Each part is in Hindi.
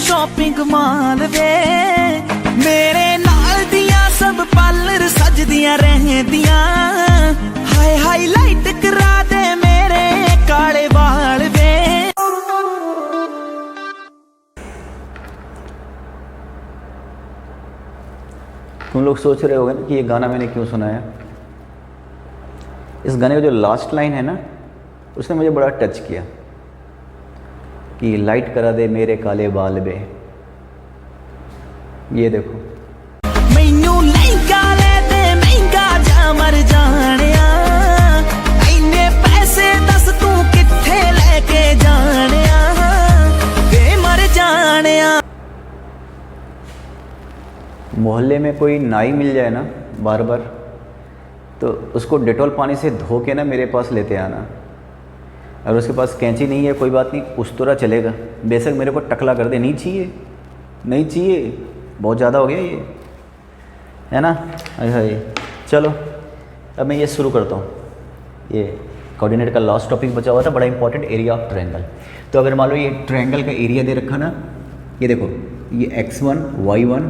शॉपिंग माल वे मेरे नाल दियां सब पार्लर सजदियां रहंदियां हाय हाईलाइट करा दे मेरे काले बाल वे। तुम लोग सोच रहे होगे ना कि ये गाना मैंने क्यों सुनाया। इस गाने का जो लास्ट लाइन है ना, उसने मुझे बड़ा टच किया कि लाइट करा दे मेरे काले बाल बे। ये देखो, मैनू लहंगा ले दे महंगा जा मर जानिया इन्ने पैसे दस तू किथे लेके जानिया वे मर जानिया। मोहल्ले में कोई नाई मिल जाए ना बार बार, तो उसको डेटॉल पानी से धो के ना मेरे पास लेते आना। अगर उसके पास कैंची नहीं है कोई बात नहीं, उस तरह चलेगा, बेशक मेरे को टकला कर दे, नहीं चाहिए नहीं चाहिए, बहुत ज़्यादा हो गया ये, है ना। अच्छा ये चलो अब मैं ये शुरू करता हूँ। ये कोऑर्डिनेट का लास्ट टॉपिक बचा हुआ था, बड़ा इंपॉर्टेंट, एरिया ऑफ ट्रायंगल। तो अगर मान लो ये ट्रायंगल का एरिया दे रखा ना, ये देखो ये x1 y1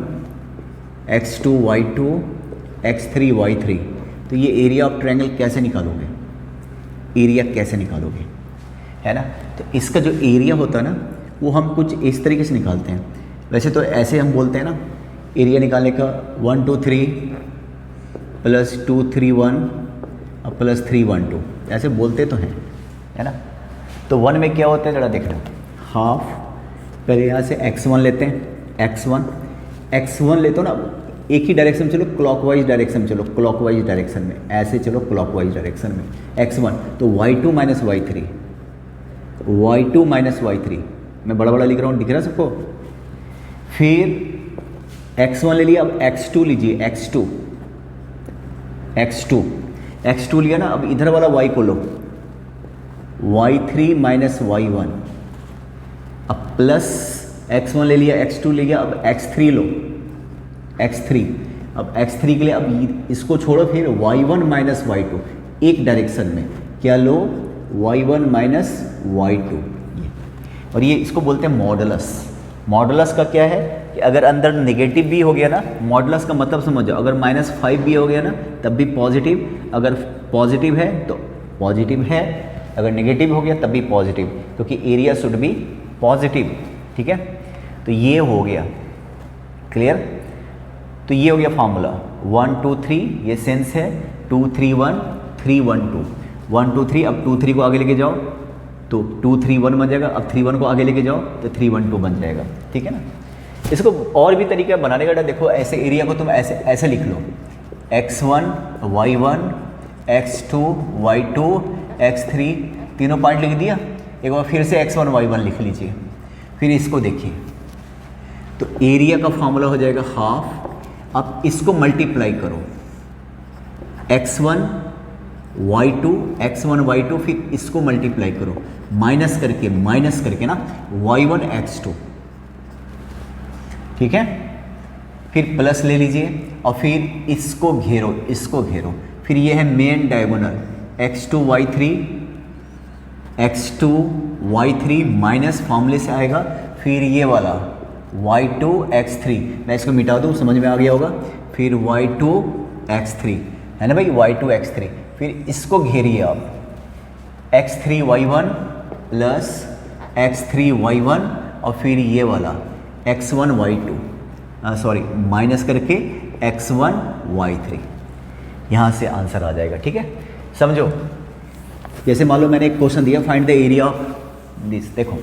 x2 y2 x3 y3, तो ये एरिया ऑफ ट्रायंगल कैसे निकालोगे, एरिया कैसे निकालोगे, है ना। तो इसका जो एरिया होता है ना वो हम कुछ इस तरीके से निकालते हैं। वैसे तो ऐसे हम बोलते हैं ना, एरिया निकालने का 1 2 3 प्लस 2 3 1 और प्लस 3 1 2, ऐसे बोलते तो हैं, है ना। तो 1 में क्या होता है जरा देख लो, हाफ। पहले यहाँ से x1 लेते हैं, x1 लेते हो ना, एक ही डायरेक्शन में चलो, क्लॉकवाइज डायरेक्शन में चलो, क्लॉकवाइज डायरेक्शन में ऐसे चलो, क्लॉकवाइज डायरेक्शन में x1, तो y2 minus y3, y2 minus y3, मैं बड़ा बड़ा लिख रहा हूँ, दिख रहा है सबको। फिर x1 ले लिया, अब x2 लीजिए, x2 लिया ना, अब इधर वाला y को लो, y3 माइनस y1, अब प्लस x1 ले लिया, x2 ले लिया, अब x3 लो, x3, अब x3 के लिए अब इसको छोड़ो, फिर y1 माइनस y2, एक डायरेक्शन में क्या लो, y1 माइनस y2, और ये इसको बोलते हैं मॉडुलस। मॉडुलस का क्या है कि अगर अंदर नेगेटिव भी हो गया ना, मॉडुलस का मतलब समझ जाओ, अगर -5 भी हो गया ना तब भी पॉजिटिव, अगर पॉजिटिव है तो पॉजिटिव है, अगर नेगेटिव हो गया तब भी पॉजिटिव, क्योंकि एरिया शुड बी पॉजिटिव, ठीक है। तो ये हो गया क्लियर। तो ये हो गया फार्मूला 1 2 3, ये सेंस है 2 3 1 3 1 2 1 2 3, अब 2 3 को आगे लेके जाओ तो 2 3 1 बन जाएगा, अब 3 1 को आगे लेके जाओ तो 3 1 2 बन जाएगा, ठीक है ना। इसको और भी तरीका बनाने का, देखो ऐसे एरिया को तुम ऐसे लिख लो, x1 y1 x2 y2 x3, तीनों पॉइंट लिख दिया। एक बार फिर से x1 y1 लिख लीजिए, फिर इसको देखिए, तो एरिया का फॉर्मूला हो जाएगा हाफ। अब इसको मल्टीप्लाई करो, x1 y2, फिर इसको मल्टीप्लाई करो, माइनस करके ना y1 x2, ठीक है। फिर प्लस ले लीजिए और फिर इसको घेरो, फिर ये है main diagonal x2 y3 minus फॉर्मूले से आएगा, फिर ये वाला y2 x3, मैं इसको मिटा दूँ, समझ में आ गया होगा। फिर y2 x3 है ना भाई, y2 x3, फिर इसको घेरिए आप, x3 y1 plus x3 y1 और फिर ये वाला x1 y2, सॉरी माइनस करके x1 y3, यहाँ से आंसर आ जाएगा, ठीक है। समझो, जैसे मान लो मैंने एक क्वेश्चन दिया, find the area of this, देखो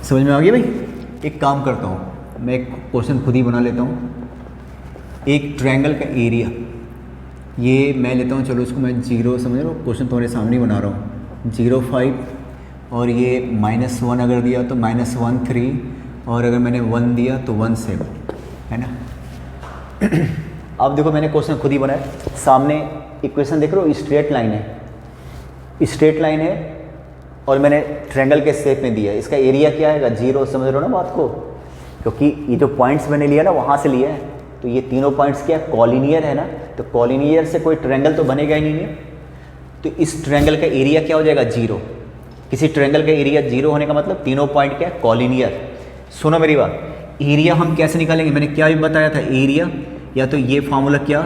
समझ में आ गया भाई। एक काम करता हूँ, मैं एक क्वेश्चन खुद ही बना लेता हूँ। एक ट्रायंगल का एरिया ये मैं लेता हूँ, चलो इसको मैं 0 समझ लो, क्वेश्चन तुम्हारे सामने बना रहा हूँ, 0 5, और ये -1 अगर दिया तो -1 3, और अगर मैंने 1 दिया तो 1 7, है ना। अब देखो मैंने क्वेश्चन खुद ही बनाया, सामने इक्वेशन देख रहे हो, स्ट्रेट लाइन है और मैंने ट्रायंगल के शेप में दिया है। इसका एरिया क्या आएगा, 0, समझ रहे हो ना बात को, क्योंकि ये जो पॉइंट्स मैंने लिया ना वहाँ से लिया है, तो ये तीनों पॉइंट्स क्या कॉलिनियर है ना, तो कॉलिनियर से कोई ट्रायंगल तो बनेगा ही नहीं है, तो इस ट्रायंगल का एरिया क्या हो जाएगा, 0। किसी ट्रायंगल का एरिया 0 होने का मतलब तीनों पॉइंट क्या है, कॉलिनियर। सुनो मेरी बात, एरिया हम कैसे निकालेंगे, मैंने क्या भी बताया था, एरिया या तो ये फार्मूला क्या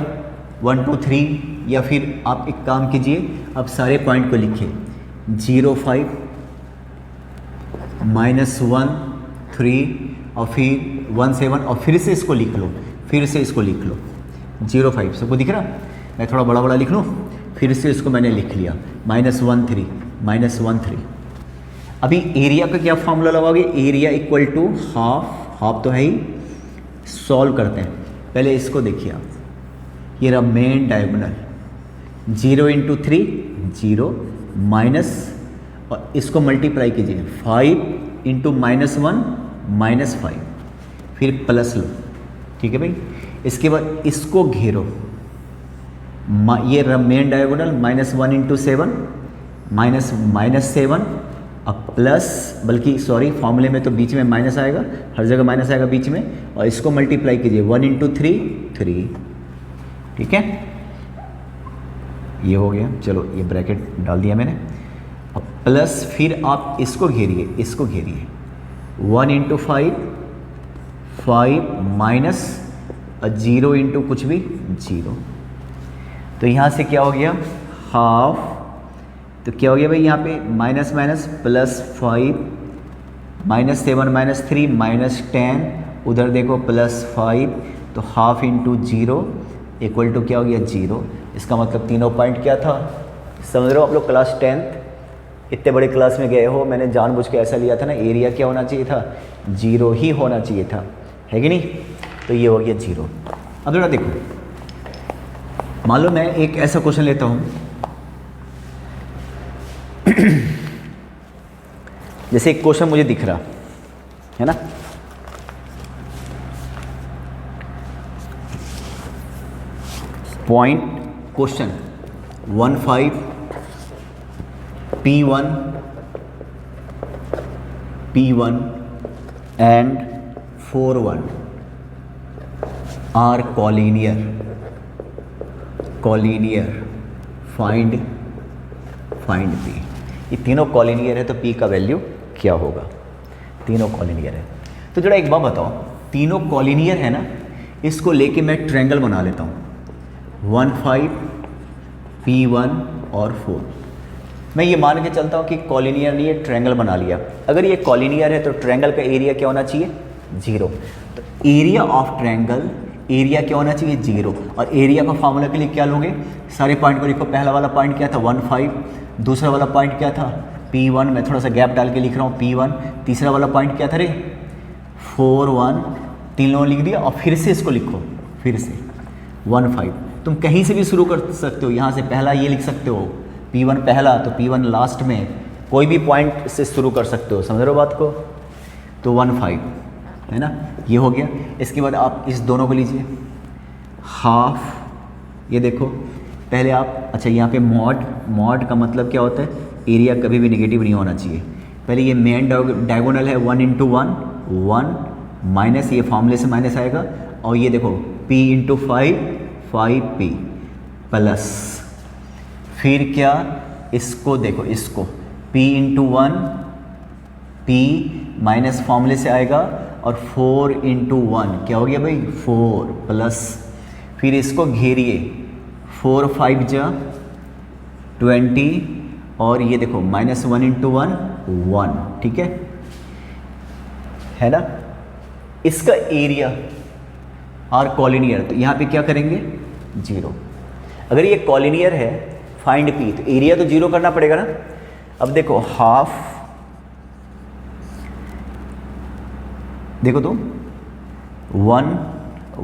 1 2 3, या फिर आप एक काम कीजिए, आप सारे पॉइंट को लिखिए 0 5 -1 3 और फिर 1 7 और फिर से इसको लिख लो, फिर से इसको लिख लो 0 5। सबको दिख रहा, मैं थोड़ा बड़ा बड़ा लिख लूँ, फिर से इसको मैंने लिख लिया -1 3 -1 3। अभी एरिया का क्या फॉर्मूला लगाओगे, एरिया इक्वल टू हाफ तो है ही, सॉल्व करते हैं। पहले इसको देखिए आप, ये रहा मेन डायगोनल, 0 × 3 0 माइनस, और इसको मल्टीप्लाई कीजिए 5 × -1 -5, फिर प्लस लो, ठीक है भाई। इसके बाद इसको घेरो, ये रहा मेन डायगोनल, -1 × 7 -7, अब प्लस, बल्कि सॉरी फॉर्मूले में तो बीच में माइनस आएगा, हर जगह माइनस आएगा बीच में, और इसको मल्टीप्लाई कीजिए 1 × 3 3, ठीक है। ये हो गया, चलो ये ब्रैकेट डाल दिया मैंने, अब प्लस, फिर आप इसको घेरिए 1 × 5 5 माइनस 0 × कुछ भी 0, तो यहाँ से क्या हो गया हाफ, तो क्या हो गया भाई यहाँ पे माइनस माइनस प्लस 5 -7 -3 -10, उधर देखो +5, तो हाफ × 0 इक्वल टू क्या हो गया 0। इसका मतलब तीनों पॉइंट क्या था, समझ रहे हो आप लोग, क्लास 10th इतने बड़े क्लास में गए हो, मैंने जानबूझ के ऐसा लिया था ना, एरिया क्या होना चाहिए था 0 ही होना चाहिए था, है कि नहीं। तो ये हो गया 0। अब जरा देखो, मान लो मैं एक ऐसा क्वेश्चन लेता हूँ जैसे एक क्वेश्चन मुझे दिख रहा है ना, point question 15 P1 and 4 1 are collinear, find P। ये तीनों कॉलिनियर है, तो P का वैल्यू क्या होगा, तीनों कॉलिनियर है। तो जरा एक बात बताओ, तीनों कॉलिनियर है ना, इसको लेके मैं ट्रायंगल बना लेता हूँ 15 P1 और 4। मैं ये मान के चलता हूँ कि कॉलिनियर नहीं है, ट्रायंगल बना लिया। अगर ये कॉलिनियर है तो ट्रायंगल का एरिया क्या होना चाहिए 0, तो एरिया ऑफ ट्रायंगल, एरिया क्या होना चाहिए 0, और एरिया का फार्मूला के लिए क्या लोगे, सारे पॉइंट को लिखो। पहला वाला पॉइंट क्या था 15, दूसरा वाला पॉइंट क्या था P1, मैं थोड़ा सा गैप डाल के लिख रहा हूँ P1, तीसरा वाला पॉइंट क्या था रे 4 1, तीनों लिख दिया, और फिर से इसको लिखो, फिर से 15। तुम कहीं से भी शुरू कर सकते हो, यहाँ से पहला ये लिख सकते हो P1 पहला, तो P1 लास्ट में, कोई भी पॉइंट से शुरू कर सकते हो, समझ रहे हो बात को। तो 15 है ना, ये हो गया। इसके बाद आप इस दोनों को लीजिए हाफ, ये देखो पहले आप, अच्छा यहाँ पे मॉड का मतलब क्या होता है, एरिया कभी भी नेगेटिव नहीं होना चाहिए। पहले ये मेन डायगोनल है 1 × 1 1 माइनस, ये फॉर्मूले से माइनस आएगा, और ये देखो P × 5 5P प्लस, फिर क्या, इसको देखो, इसको P × 1 P माइनस फॉर्मूले से आएगा, और 4 × 1 क्या हो गया भाई 4 प्लस, फिर इसको घेरिए 4 5 जा 20, और ये देखो -1 × 1 1, ठीक है ना। इसका एरिया आर कॉलिनियर, तो यहाँ पे क्या करेंगे 0। अगर ये कॉलिनियर है फाइंड P, तो एरिया तो 0 करना पड़ेगा ना। अब देखो हाफ, देखो तो 1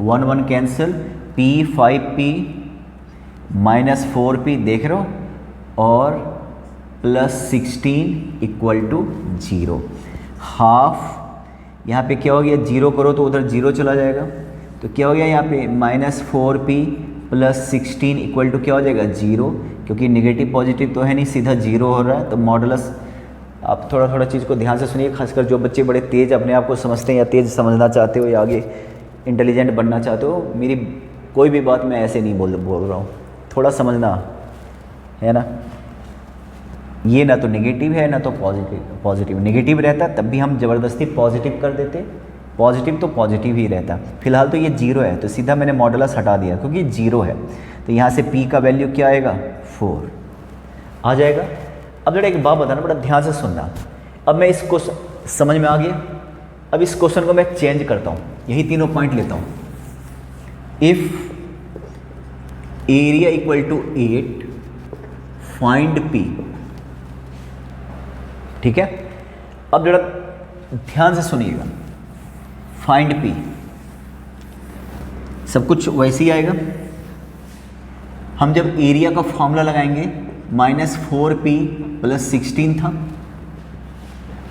1 1 कैंसिल, P 5P -4P देख रहे हो, और +16 = 0। हाफ यहाँ पे क्या हो गया, 0 करो तो उधर 0 चला जाएगा, तो क्या हो गया यहाँ पे -4P + 16 = क्या हो जाएगा 0, क्योंकि नेगेटिव पॉजिटिव तो है नहीं, सीधा 0 हो रहा है। तो मॉडुलस, आप थोड़ा थोड़ा चीज़ को ध्यान से सुनिए, खासकर जो बच्चे बड़े तेज़ अपने आप को समझते हैं, या तेज़ समझना चाहते हो, या आगे इंटेलिजेंट बनना चाहते हो, मेरी कोई भी बात मैं ऐसे नहीं बोल रहा हूँ, थोड़ा समझना है ना। ये ना तो नेगेटिव है ना तो पॉजिटिव। नेगेटिव रहता तब भी हम ज़बरदस्ती पॉजिटिव कर देते, पॉजिटिव तो पॉजिटिव ही रहता। फिलहाल तो ये 0 है तो सीधा मैंने मॉडुलस हटा दिया क्योंकि 0 है। तो यहाँ से p का वैल्यू क्या आएगा 4 आ जाएगा। अब जरा एक बात बताना, बड़ा ध्यान से सुनना। अब मैं इस क्वेश्चन समझ में आ गया। अब इस क्वेश्चन को मैं चेंज करता हूँ, यही तीनों पॉइंट लेता हूँ। If area equal to 8 find p, ठीक है। अब जरा ध्यान से सुनिएगा, फाइंड p सब कुछ वैसे ही आएगा। हम जब एरिया का फॉर्मूला लगाएंगे -4p + 16 था,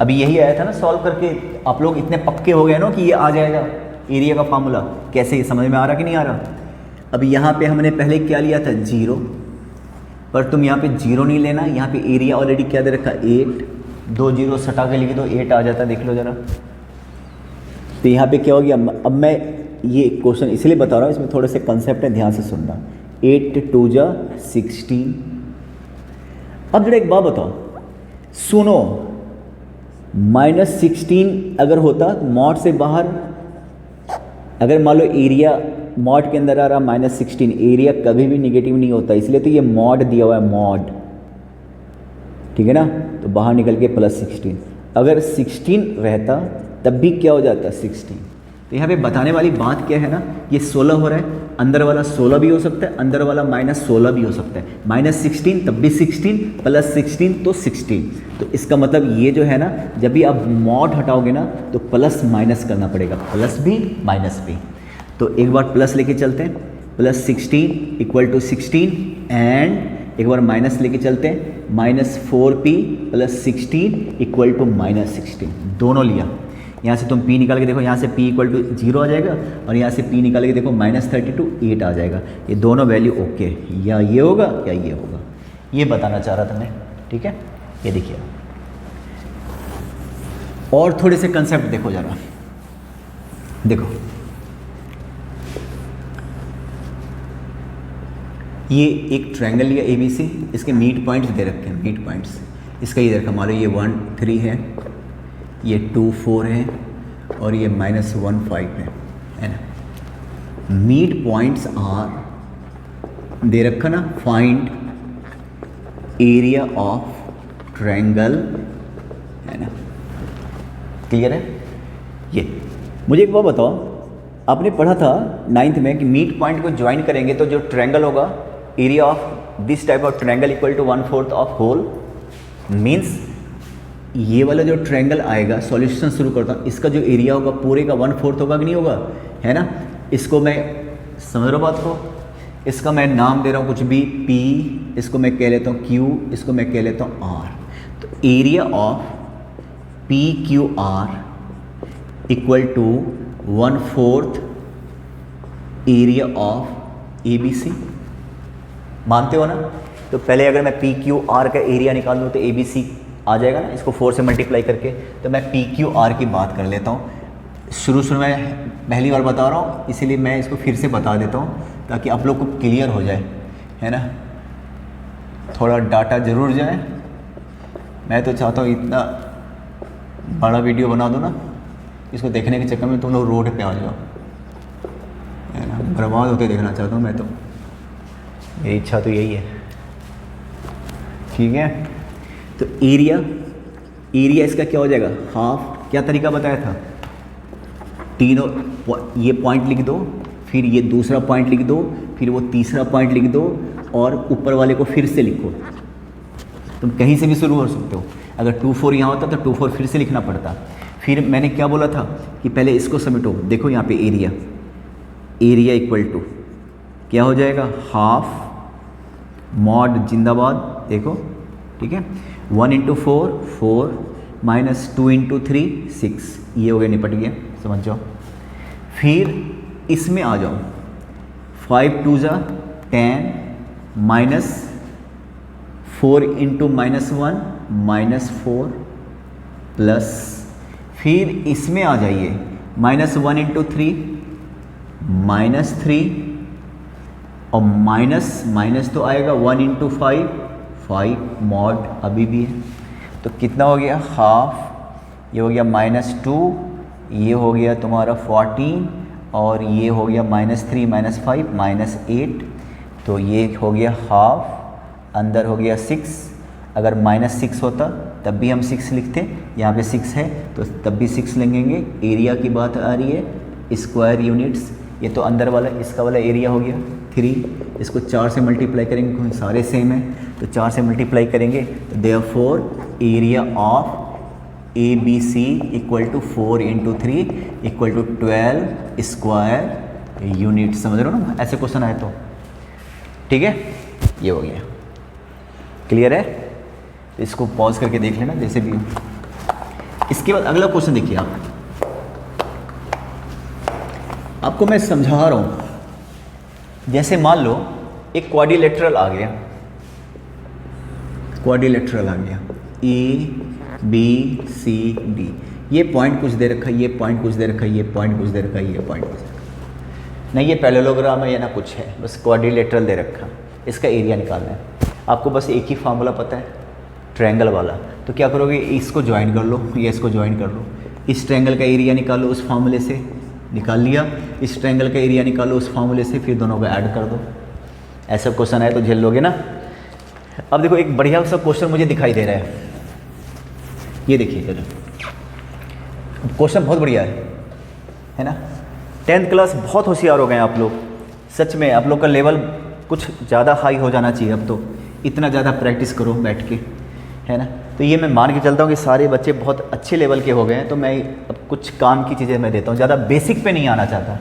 अभी यही आया था ना सॉल्व करके। आप लोग इतने पक्के हो गए ना कि ये आ जाएगा एरिया का फॉर्मूला। कैसे, समझ में आ रहा कि नहीं आ रहा? अभी यहाँ पे हमने पहले क्या लिया था 0, पर तुम यहाँ पे 0 नहीं लेना। यहाँ पे एरिया ऑलरेडी क्या दे रखा 8, 2 0 सटा के लिख दो 8 आ जाता, देख लो ज़रा। तो यहाँ पे क्या हो गया, अब मैं ये क्वेश्चन इसलिए बता रहा हूँ, इसमें थोड़े से कंसेप्ट है, ध्यान से सुनना। 8 2 जा 16। अब जरा एक बात बताओ, सुनो, -16 अगर होता मॉड से बाहर, अगर मान लो एरिया मॉड के अंदर आ रहा -16, एरिया कभी भी निगेटिव नहीं होता, इसलिए तो ये मॉड दिया हुआ है, मॉड, ठीक है ना। तो बाहर निकल के +16, अगर 16 रहता तब भी क्या हो जाता 16। तो यहाँ पे बताने वाली बात क्या है ना, ये 16 हो रहा है, अंदर वाला 16 भी हो सकता है, अंदर वाला -16 भी हो सकता है। -16 तब भी 16 +16 तो 16। तो इसका मतलब ये जो है ना, जब भी आप मॉड हटाओगे ना तो प्लस माइनस करना पड़ेगा, प्लस भी माइनस भी। तो एक बार प्लस लेके चलते हैं, +16 = 16 एंड एक बार माइनस लेके चलते हैं, -4p + 16 = -16। दोनों लिया, यहाँ से तुम p निकाल के देखो, यहाँ से p = 0 आ जाएगा और यहाँ से p निकाल के देखो -32 8 आ जाएगा। ये दोनों वैल्यू ओके, या ये होगा या ये होगा, ये बताना चाह रहा था मैं, ठीक है। ये देखिए और थोड़े से कंसेप्ट देखो जरा, देखो ये एक ट्रायंगल लिया ABC, इसके मीट पॉइंट्स दे रखे हैं, मीट पॉइंट्स इसका ये रखा, मान लो ये 1 3 है, ये 2 4 है और ये -1 5 है ना। मीट पॉइंट्स आर दे रखा ना, फाइंड एरिया ऑफ ट्रायंगल, है ना। क्लियर है? ये मुझे एक बात बताओ, आपने पढ़ा था 9th में कि मीट पॉइंट को ज्वाइन करेंगे तो जो ट्रायंगल होगा, area of this type of triangle = 1/4 of whole. Means ये वाला जो ट्रायंगल आएगा, सॉल्यूशन शुरू करता हूँ, इसका जो एरिया होगा पूरे का 1/4 होगा कि नहीं होगा, है ना। इसको मैं, समझ रहा बात को, इसका मैं नाम दे रहा हूँ कुछ भी P, इसको मैं कह लेता हूँ Q, इसको मैं कह लेता हूँ R। तो area of PQR = 1/4 area of ABC। मानते हो ना? तो पहले अगर मैं PQR का एरिया निकाल दूँ तो ABC आ जाएगा ना, इसको 4 से मल्टीप्लाई करके। तो मैं PQR की बात कर लेता हूँ। शुरू में पहली बार बता रहा हूँ, इसीलिए मैं इसको फिर से बता देता हूँ ताकि आप लोग को क्लियर हो जाए, है ना। थोड़ा डाटा ज़रूर जाए। मैं तो चाहता हूँ इतना बड़ा वीडियो बना दो ना, इसको देखने के चक्कर में तुम लोग रोड पे आ जाओ, है ना। बर्बाद होते देखना चाहता हूँ मैं तो, मेरी इच्छा तो यही है, ठीक है। तो एरिया इसका क्या हो जाएगा, हाफ। क्या तरीका बताया था, तीनों ये पॉइंट लिख दो, फिर ये दूसरा पॉइंट लिख दो, फिर वो तीसरा पॉइंट लिख दो और ऊपर वाले को फिर से लिखो। तुम कहीं से भी शुरू कर सकते हो। अगर 2 4 यहाँ होता तो 2 4 फिर से लिखना पड़ता। फिर मैंने क्या बोला था कि पहले इसको समेटो। देखो यहाँ पे एरिया = क्या हो जाएगा, हाफ मॉड जिंदाबाद, देखो, ठीक है। 1 × 4 4 -2 × 3 6, ये हो गया, निपट गया, समझ जाओ। फिर इसमें आ जाओ, 5 2 जा 10 -4 × -1 -4 फिर इसमें आ जाइए, -1 × 3 -3 और माइनस तो आएगा 1 × 5 5 मॉड अभी भी है, तो कितना हो गया हाफ, ये हो गया -2, ये हो गया तुम्हारा 14 और ये हो गया -3 -5 -8, तो ये हो गया हाफ, अंदर हो गया 6। अगर -6 होता तब भी हम 6 लिखते, यहाँ पे 6 है तो तब भी 6 लेंगे। एरिया की बात आ रही है, स्क्वायर यूनिट्स, ये तो अंदर वाला, इसका वाला एरिया हो गया 3, इसको 4 से मल्टीप्लाई करेंगे, सारे सेम है तो 4 से मल्टीप्लाई करेंगे, तो therefore area of ABC equal to 4 × 3 equal to 12 square unit. समझ रहे हो ना, ऐसे क्वेश्चन आए तो ठीक है। ये हो गया, क्लियर है। तो इसको पॉज करके देख लेना जैसे भी हो। इसके बाद अगला क्वेश्चन देखिए आप, आपको मैं समझा रहा हूं। जैसे मान लो एक क्वाड्रिलेटरल आ गया, क्वाड्रिलेटरल आ गया ABCD, ये पॉइंट कुछ दे रखा है, ये पॉइंट कुछ दे रखा है, ये पॉइंट कुछ दे रखा है, ये पॉइंट कुछ दे रखा है, नहीं ये पैरेललोग्राम है या ना कुछ है, बस क्वाड्रिलेटरल दे रखा। इसका एरिया निकालना है आपको, बस एक ही फार्मूला पता है ट्रायंगल वाला। तो क्या करोगे, इसको ज्वाइन कर लो या इसको ज्वाइन कर लो, इस ट्रायंगल का एरिया निकालो उस फार्मूले से, निकाल लिया, इस ट्रायंगल का एरिया निकालो उस फार्मूले से, फिर दोनों को ऐड कर दो। ऐसा क्वेश्चन आए तो झेल लोगे ना। अब देखो एक बढ़िया सा क्वेश्चन मुझे दिखाई दे रहा है, ये देखिए जरा, क्वेश्चन बहुत बढ़िया है ना। 10th क्लास बहुत होशियार हो गए आप लोग, सच में आप लोग का लेवल कुछ ज़्यादा हाई हो जाना चाहिए अब तो, इतना ज़्यादा प्रैक्टिस करो बैठ के, है ना। तो ये मैं मान के चलता हूँ कि सारे बच्चे बहुत अच्छे लेवल के हो गए हैं, तो मैं अब कुछ काम की चीज़ें मैं देता हूँ, ज़्यादा बेसिक पे नहीं आना चाहता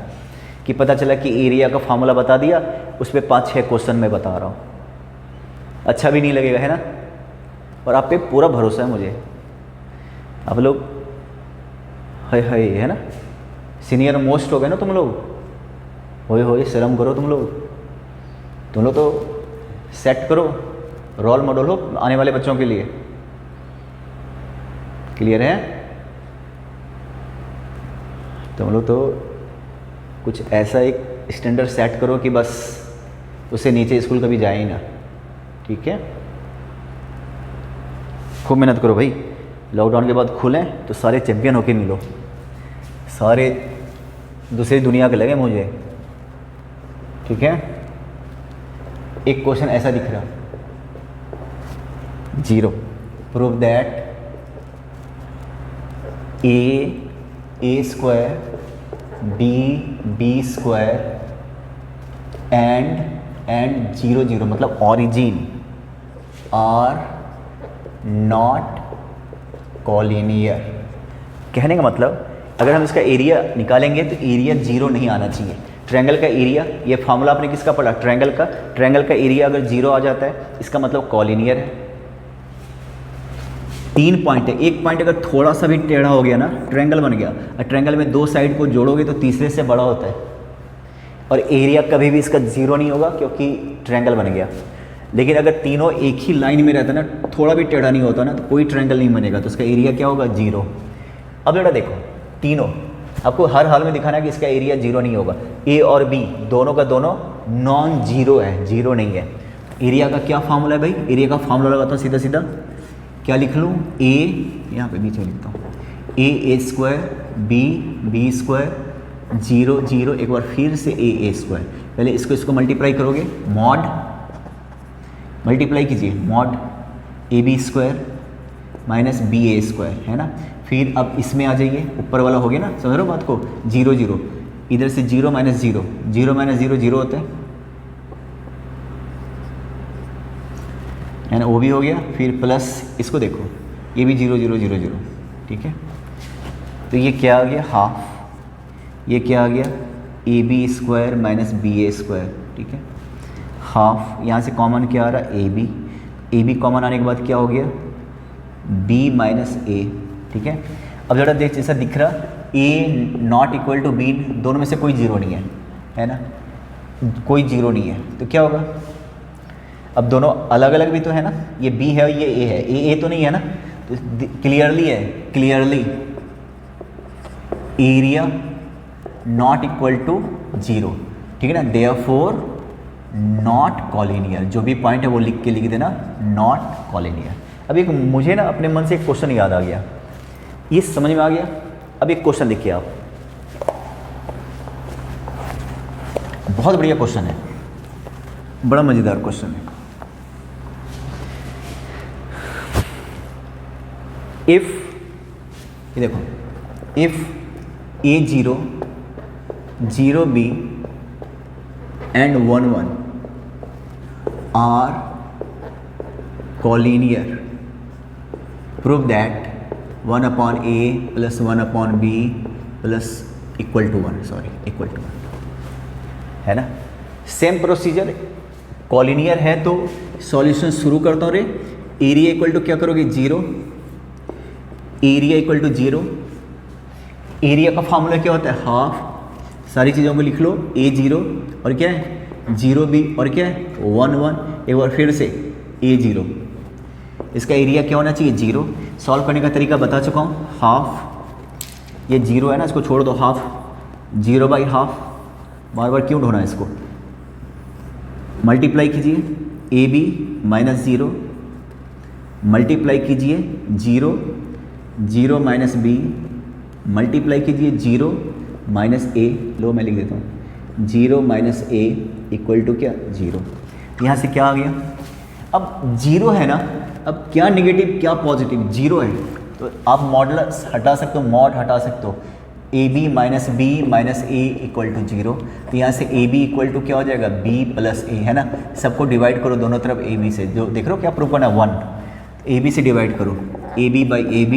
कि पता चला कि एरिया का फार्मूला बता दिया, उस पर 5-6 क्वेश्चन मैं बता रहा हूँ, अच्छा भी नहीं लगेगा, है ना। और आप पे पूरा भरोसा है मुझे, आप लोग हाय है ना, सीनियर मोस्ट हो गए ना तुम लोग, होए शर्म करो तुम लोग तो सेट करो, रोल मॉडल हो आने वाले बच्चों के लिए। क्लियर है, तुम लोग तो कुछ ऐसा एक स्टैंडर्ड सेट करो कि बस उससे नीचे स्कूल कभी जाए ही ना, ठीक है। खूब मेहनत करो भाई, लॉकडाउन के बाद खुलें तो सारे चैंपियन होके मिलो, सारे दूसरी दुनिया के लगे मुझे, ठीक है। एक क्वेश्चन ऐसा दिख रहा, 0, prove that a² b² and 0 0 मतलब ऑरिजिन आर नॉट कॉलिनियर। कहने का मतलब अगर हम इसका एरिया निकालेंगे तो एरिया 0 नहीं आना चाहिए। ट्रायंगल का एरिया, ये फार्मूला आपने किसका पढ़ा, ट्रायंगल का एरिया अगर 0 आ जाता है इसका मतलब कॉलिनियर है। 3 पॉइंट है, एक पॉइंट अगर थोड़ा सा भी टेढ़ा हो गया ना, ट्रायंगल बन गया, और ट्रायंगल में 2 साइड को जोड़ोगे तो तीसरे से बड़ा होता है, और एरिया कभी भी इसका 0 नहीं होगा क्योंकि ट्रायंगल बन गया। लेकिन अगर तीनों एक ही लाइन में रहता ना, थोड़ा भी टेढ़ा नहीं होता ना, तो कोई ट्रायंगल नहीं बनेगा, तो इसका एरिया क्या होगा, 0। अब बेटा देखो, तीनों आपको हर हाल में दिखाना है कि इसका एरिया 0 नहीं होगा। ए और बी दोनों का दोनों नॉन जीरो है, 0 नहीं है। एरिया का क्या फार्मूला है भाई, एरिया का फार्मूला लगाता हूँ सीधा सीधा, क्या लिख लूँ, ए यहाँ पे बीच में लिखता हूँ, a² b² 0 0, एक बार फिर से a²। पहले इसको मल्टीप्लाई करोगे, मॉड मल्टीप्लाई कीजिए, मॉड ab² माइनस ba², है ना। फिर अब इसमें आ जाइए, ऊपर वाला हो गया ना, समझ रहे हो बात को, 0 0, इधर से 0 माइनस 0, 0 माइनस 0 0 होता है ना, वो भी हो गया। फिर प्लस इसको देखो, ये भी 0 0 0 0, ठीक है। तो ये क्या आ गया, हाफ, ये क्या आ गया, ab² माइनस ba², ठीक है। हाफ, यहाँ से कॉमन क्या आ रहा, ab कॉमन आने के बाद क्या हो गया, b माइनस a, ठीक है। अब जरा देख, जैसा दिख रहा, a not equal to b, दोनों में से कोई 0 नहीं है ना, कोई 0 नहीं है, तो क्या होगा। अब दोनों अलग अलग भी तो है ना, ये b है और ये a है, a तो नहीं है ना, तो क्लियरली है, clearly area not equal to 0, ठीक है ना। Therefore not collinear. जो भी पॉइंट है वो लिख देना नॉट कॉलिनियर। अब एक मुझे ना अपने मन से एक क्वेश्चन याद आ गया, ये समझ में आ गया। अब एक क्वेश्चन देखिए आप, बहुत बढ़िया क्वेश्चन है, बड़ा मजेदार क्वेश्चन है। इफ, ये देखो, if A0 0B and 1 1 are collinear, prove that 1 upon A plus 1 upon B plus equal to 1, equal to 1, है ना। सेम प्रोसीजर, कॉलिनियर है तो सॉल्यूशन शुरू करता हूँ रे। एरिया इक्वल टू क्या करोगे 0, एरिया इक्वल टू 0। एरिया का फॉर्मूला क्या होता है हाफ, सारी चीज़ों को लिख लो। A0 और क्या है 0B और क्या है 1 1। एक बार फिर से A0, इसका एरिया क्या होना चाहिए 0। सॉल्व करने का तरीका बता चुका हूँ, हाफ, ये 0 है ना, इसको छोड़ दो, हाफ 0 बाई हाफ। बार बार क्यों ढूंढना है इसको, मल्टीप्लाई कीजिए AB माइनस 0, मल्टीप्लाई कीजिए 0 0 माइनस B, मल्टीप्लाई कीजिए 0 माइनस A, लो मैं लिख देता हूँ 0 माइनस A इक्वल टू क्या 0। यहाँ से क्या आ गया, अब 0 है ना, अब क्या नेगेटिव क्या पॉजिटिव, 0 है तो आप मॉडुलस हटा सकते हो, मॉड हटा सकते हो। AB minus B minus A equal to 0, तो यहाँ से AB इक्वल टू क्या हो जाएगा B प्लस A, है ना। सबको डिवाइड करो दोनों तरफ AB से, जो देख रहे हो क्या प्रूफ करना 1, AB से डिवाइड करो, AB by AB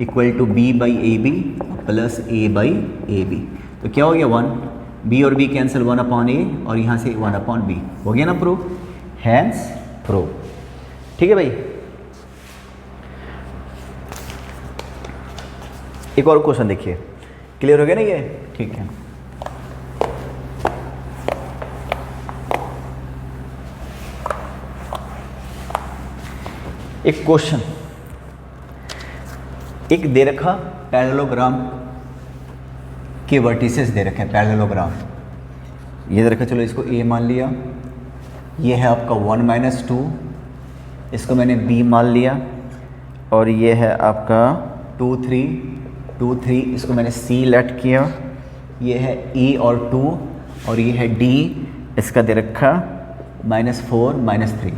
equal to B by AB plus A by AB, तो क्या हो गया 1, B और B कैंसिल 1 अपॉन A और यहाँ से 1 अपॉन B, हो गया ना प्रूफ, हैंस प्रूफ। ठीक है भाई। एक और क्वेश्चन देखिए, क्लियर हो गया ना ये, ठीक है। एक क्वेश्चन, एक दे रखा पैरेललोग्राम के वर्टिसेस दे रखे हैं, पैरेललोग्राम ये दे रखा, चलो इसको A मान लिया, ये है आपका 1 माइनस 2, इसको मैंने B मान लिया, और ये है आपका 2 3 2 3, इसको मैंने C लेट किया, ये है E और 2, और ये है D, इसका दे रखा -4 -3।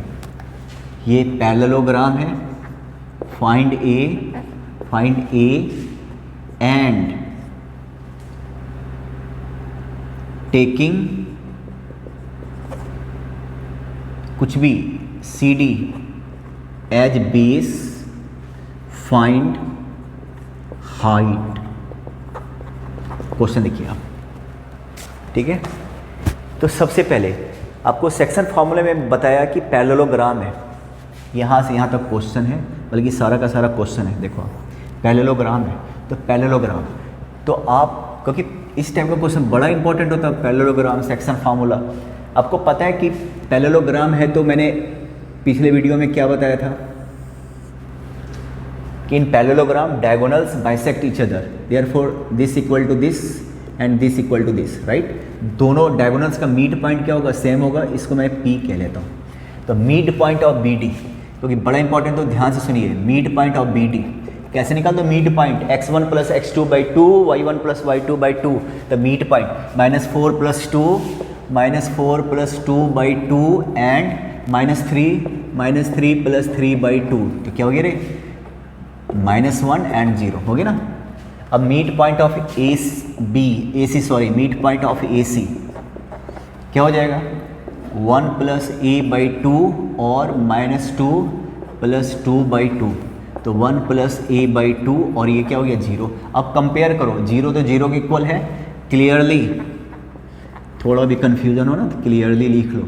ये पैरेललोग्राम है, फाइंड A एंड टेकिंग कुछ भी CD as base find height. Question देखिए आप, ठीक है। तो सबसे पहले आपको सेक्शन फार्मूले में बताया कि पैरेललोग्राम है, यहाँ से यहाँ तक क्वेश्चन है, बल्कि सारा का सारा क्वेश्चन है। देखो आप पैरेललोग्राम है, तो पैरेललोग्राम, तो आप क्योंकि इस टाइप का क्वेश्चन बड़ा इंपॉर्टेंट होता है, पैरेललोग्राम सेक्शन फार्मूला। आपको पता है कि पैरेललोग्राम है, तो मैंने पिछले वीडियो में क्या बताया था कि in parallelogram diagonals bisect each other, therefore this equal to this and this equal to this, right. दोनों डायगोनल्स का मीड पॉइंट क्या होगा, सेम होगा, इसको मैं P कह लेता हूँ। तो मीड पॉइंट ऑफ BD, क्योंकि बड़ा इंपॉर्टेंट, तो ध्यान से सुनिए, मीड पॉइंट ऑफ BD कैसे निकाल दो, mid point x1 plus x2 by 2, y1 plus y2 by 2, तो mid point -4 plus 2 -4 plus 2 by 2 and -3 plus 3 by 2, तो क्या हो गया रे -1 एंड 0, हो गया ना। अब mid point of mid point of AC क्या हो जाएगा 1 प्लस A बाई 2 और -2 प्लस 2 बाई 2, तो 1 प्लस A बाई 2 और ये क्या हो गया 0। अब कंपेयर करो, 0 तो 0 के इक्वल है, क्लियरली, थोड़ा भी कंफ्यूजन हो ना तो क्लियरली लिख लो,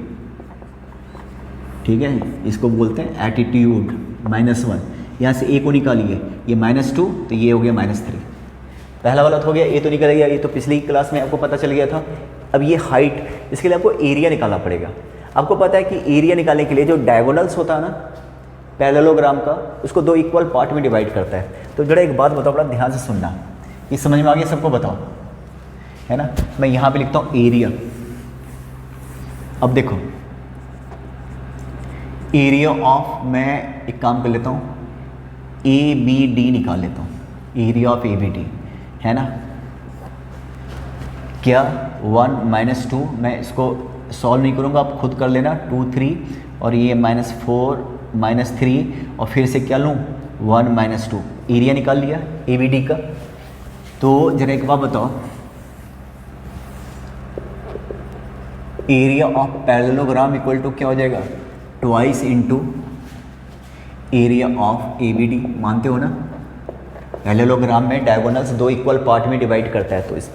ठीक है। इसको बोलते हैं एटीट्यूड, -1, यहाँ से A को निकालिए, ये -2 तो ये हो गया -3। पहला वाला हो गया, A तो निकल गया, ये तो पिछली क्लास में आपको पता चल गया था। अब ये हाइट, इसके लिए आपको एरिया निकालना पड़ेगा। आपको पता है कि एरिया निकालने के लिए जो डायगोनल्स होता है ना पैरेललोग्राम का, उसको 2 इक्वल पार्ट में डिवाइड करता है। तो जरा एक बात बताओ, बड़ा ध्यान से सुनना, ये समझ में आ गया सबको, बताओ, है ना। मैं यहाँ पे लिखता हूँ एरिया, अब देखो एरिया ऑफ, मैं एक काम कर लेता हूँ, ए बी डी निकाल लेता हूँ, area of A B D है ना, क्या 1 माइनस 2, मैं इसको सॉल्व नहीं करूँगा, आप खुद कर लेना, 2 3 और ये -4 -3 और फिर से क्या लूँ 1 माइनस 2, एरिया निकाल लिया ए बी डी का। तो जरा एक बात बताओ, area of parallelogram equal to क्या हो जाएगा, twice into area of A B D, मानते हो ना। पैरेललोग्राम में डायगोनल्स 2 इक्वल पार्ट में डिवाइड करता है, तो इस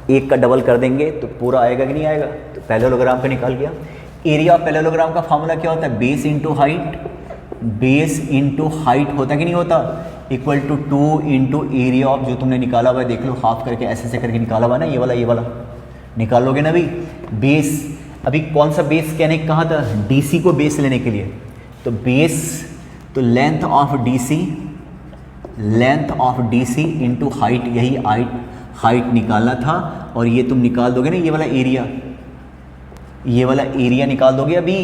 एक का डबल कर देंगे तो पूरा आएगा कि नहीं आएगा, तो पैरेललोग्राम का निकाल गया। एरिया ऑफ पैरेललोग्राम का फॉर्मूला क्या होता है, base into height, base into height होता कि नहीं होता, equal to 2 into area of जो तुमने निकाला हुआ है, देख लो हाफ करके ऐसे करके निकाला हुआ ना, ये वाला निकालोगे ना अभी बेस। अभी कौन सा बेस कहने कहा था, डीसी को बेस लेने के लिए, तो बेस तो length of DC into height, यही हाइट निकालना था, और ये तुम निकाल दोगे ना, ये वाला एरिया निकाल दोगे अभी।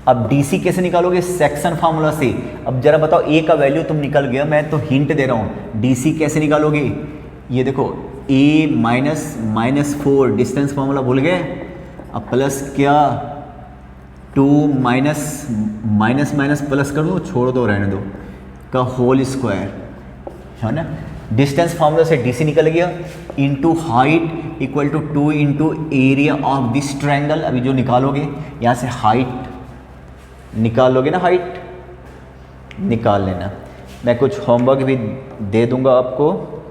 अब डीसी कैसे निकालोगे, सेक्शन फार्मूला से। अब जरा बताओ ए का वैल्यू तुम निकल गया, मैं तो हिंट दे रहा हूँ, डीसी कैसे निकालोगे, ये देखो ए -4 डिस्टेंस फार्मूला भूल गए, अब प्लस क्या 2 माइनस प्लस कर दो, छोड़ दो रहने दो, का होल स्क्वायर है ना, डिस्टेंस फार्मूला से डीसी निकल गया, into height equal to 2 into area of this triangle. अभी जो निकालोगे यहाँ से हाइट निकालोगे ना, हाइट निकाल लेना। मैं कुछ होमवर्क भी दे दूंगा आपको,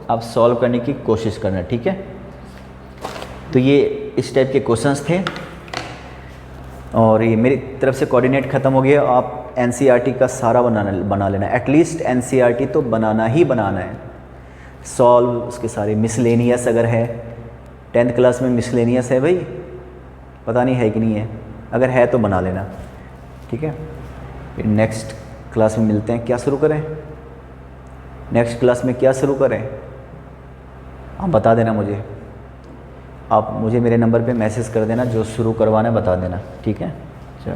आप सॉल्व करने की कोशिश करना, ठीक है। तो ये इस टाइप के क्वेश्चंस थे, और ये मेरी तरफ से कोऑर्डिनेट ख़त्म हो गया। आप एनसीईआरटी का सारा बना लेना, एटलीस्ट एनसीईआरटी तो बनाना ही बनाना है, सॉल्व उसके सारे, मिसलेनियस अगर है 10th क्लास में मिसलेनियस है भाई, पता नहीं है कि नहीं है, अगर है तो बना लेना, ठीक है। फिर नेक्स्ट क्लास में मिलते हैं, क्या शुरू करें नेक्स्ट क्लास में, क्या शुरू करें आप बता देना मुझे, आप मुझे मेरे नंबर पे मैसेज कर देना, जो शुरू करवाना है बता देना, ठीक है। चलो।